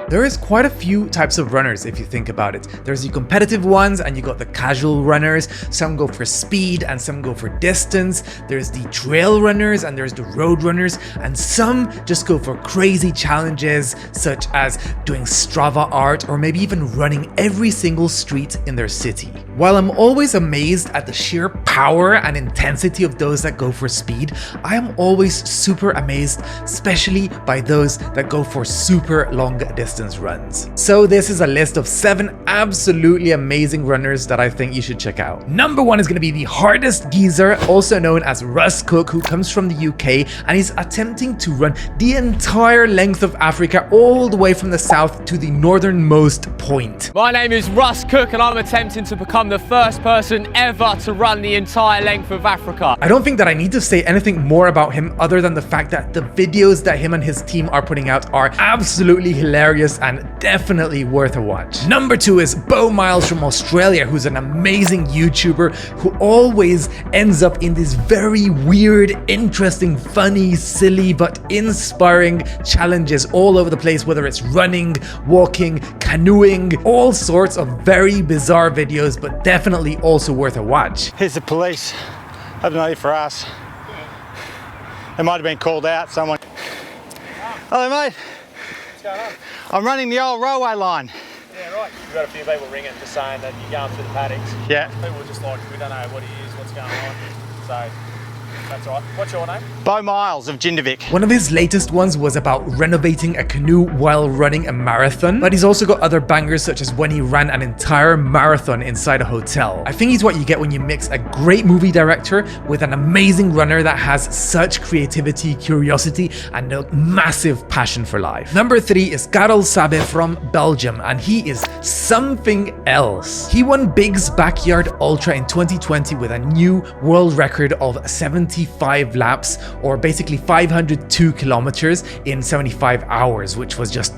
There is quite a few types of runners if you think about it. There's the competitive ones and you got the casual runners. Some go for speed and some go for distance. There's the trail runners and there's the road runners, and some just go for crazy challenges such as doing Strava art or maybe even running every single street in their city. While I'm always amazed at the sheer power and intensity of those that go for speed, I am always super amazed, especially by those that go for super long distance runs. So this is a list of 7 absolutely amazing runners that I think you should check out. Number 1 is going to be the hardest geezer, also known as Russ Cook, who comes from the UK, and he's attempting to run the entire length of Africa, all the way from the south to the northernmost point. My name is Russ Cook and I'm attempting to become the first person ever to run the entire length of Africa. I don't think that I need to say anything more about him other than the fact that the videos that him and his team are putting out are absolutely hilarious and definitely worth a watch. Number 2 is Beau Miles from Australia, who's an amazing YouTuber who always ends up in these very weird, interesting, funny, silly, but inspiring challenges all over the place, whether it's running, walking, canoeing, all sorts of very bizarre videos, but definitely also worth a watch. Here's the police. I don't know for us. They might have been called out, someone. Hello, mate. What's going on? I'm running the old railway line. Yeah, right. We've got a few people ringing just saying that you're going through the paddocks. Yeah. People are just like, we don't know what he is, what's going on. So, that's right. What's your name? Beau Miles of Jindavik. One of his latest ones was about renovating a canoe while running a marathon, but he's also got other bangers such as when he ran an entire marathon inside a hotel. I think he's what you get when you mix a great movie director with an amazing runner that has such creativity, curiosity, and a massive passion for life. Number 3 is Karel Sabbe from Belgium, and he is something else. He won Big's Backyard Ultra in 2020 with a new world record of 75 laps, or basically 502 kilometers in 75 hours, which was just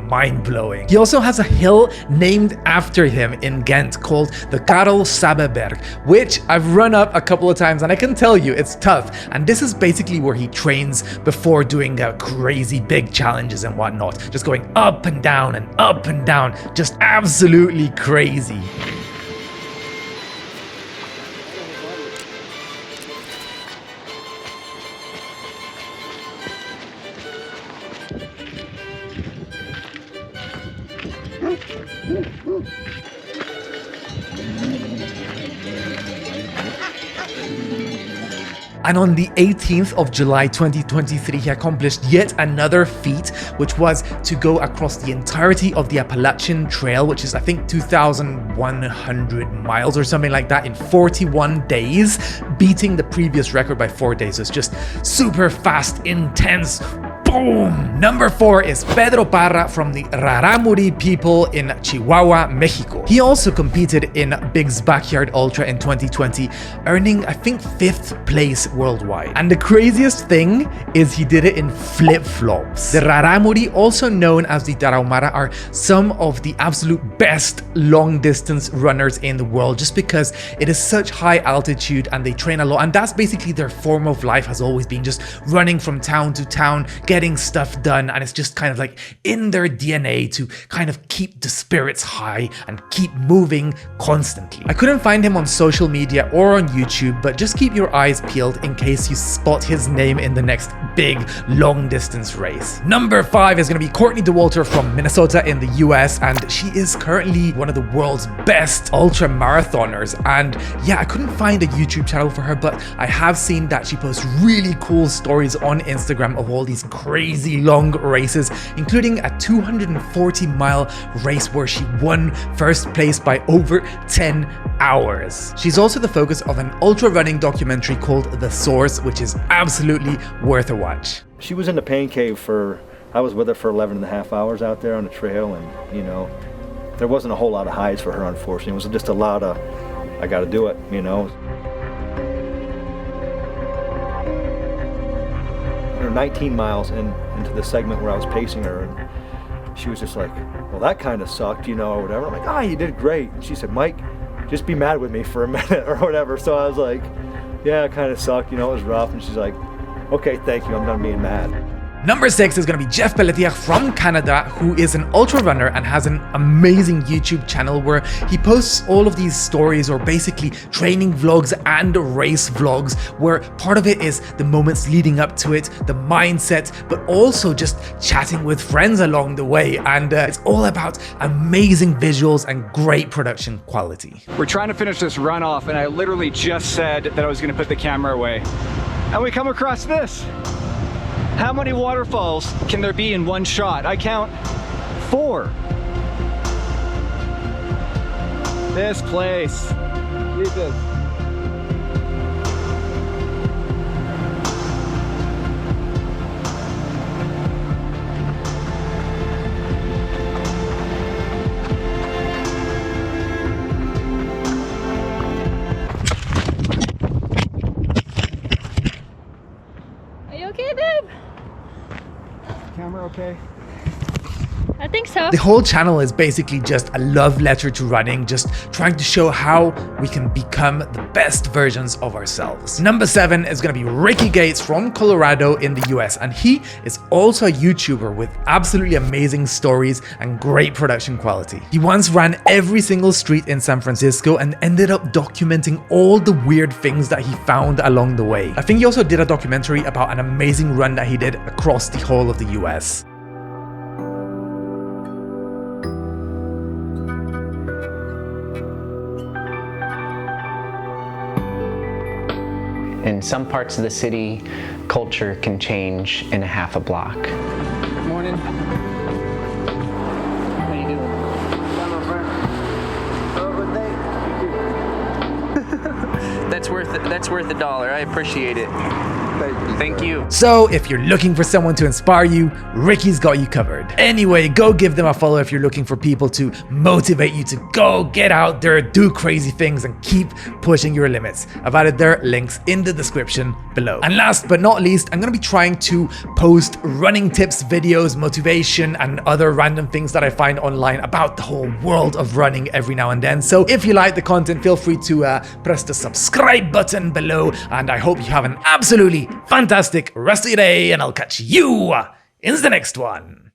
mind-blowing. He also has a hill named after him in Ghent called the Karel Sabbeberg, which I've run up a couple of times and I can tell you it's tough. And this is basically where he trains before doing crazy big challenges and whatnot. Just going up and down and up and down. Just absolutely crazy. And on the 18th of July 2023, he accomplished yet another feat, which was to go across the entirety of the Appalachian Trail, which is I think 2,100 miles or something like that, in 41 days, beating the previous record by 4 days. So it's just super fast, intense. Boom! Number 4 is Pedro Parra from the Raramuri people in Chihuahua, Mexico. He also competed in Big's Backyard Ultra in 2020, earning I think 5th place worldwide. And the craziest thing is he did it in flip-flops. The Raramuri, also known as the Tarahumara, are some of the absolute best long-distance runners in the world, just because it is such high altitude and they train a lot, and that's basically their form of life, has always been just running from town to town, getting stuff done, and it's just kind of like in their DNA to kind of keep the spirits high and keep moving constantly. I couldn't find him on social media or on YouTube, but just keep your eyes peeled in case you spot his name in the next big long distance race. Number 5 is going to be Courtney Dewalter from Minnesota in the US, and she is currently one of the world's best ultra marathoners. And yeah, I couldn't find a YouTube channel for her, but I have seen that she posts really cool stories on Instagram of all these crazy long races, including a 240-mile race where she won first place by over 10 hours. She's also the focus of an ultra running documentary called The Source, which is absolutely worth a watch. She was in the pain cave I was with her for 11 and a half hours out there on the trail, and you know, there wasn't a whole lot of highs for her, unfortunately. It was just a lot of, I gotta do it, you know. 19 miles into the segment where I was pacing her, and she was just like, well, that kind of sucked, you know, or whatever. I'm like, ah, you did great. And she said, Mike, just be mad with me for a minute or whatever. So I was like, yeah, it kind of sucked, you know, it was rough. And she's like, okay, thank you, I'm done being mad. Number 6 is going to be Jeff Pelletier from Canada, who is an ultra runner and has an amazing YouTube channel where he posts all of these stories, or basically training vlogs and race vlogs, where part of it is the moments leading up to it, the mindset, but also just chatting with friends along the way. And it's all about amazing visuals and great production quality. We're trying to finish this run off, and I literally just said that I was going to put the camera away. And we come across this. How many waterfalls can there be in one shot? I count 4. This place. Look at this. Are you okay, babe? Camera okay? I think so. The whole channel is basically just a love letter to running, just trying to show how we can become the best versions of ourselves. Number 7 is going to be Ricky Gates from Colorado in the US, and he is also a YouTuber with absolutely amazing stories and great production quality. He once ran every single street in San Francisco and ended up documenting all the weird things that he found along the way. I think he also did a documentary about an amazing run that he did across the whole of the US. In some parts of the city, culture can change in a half a block. Good morning. How you doing? That's worth $1. I appreciate it. Thank you. So if you're looking for someone to inspire you, Ricky's got you covered. Anyway, go give them a follow if you're looking for people to motivate you to go get out there, do crazy things, and keep pushing your limits. I've added their links in the description below. And last but not least, I'm going to be trying to post running tips videos, motivation, and other random things that I find online about the whole world of running every now and then. So if you like the content, feel free to press the subscribe button below, and I hope you have an absolutely fantastic rest of your day, and I'll catch you in the next one.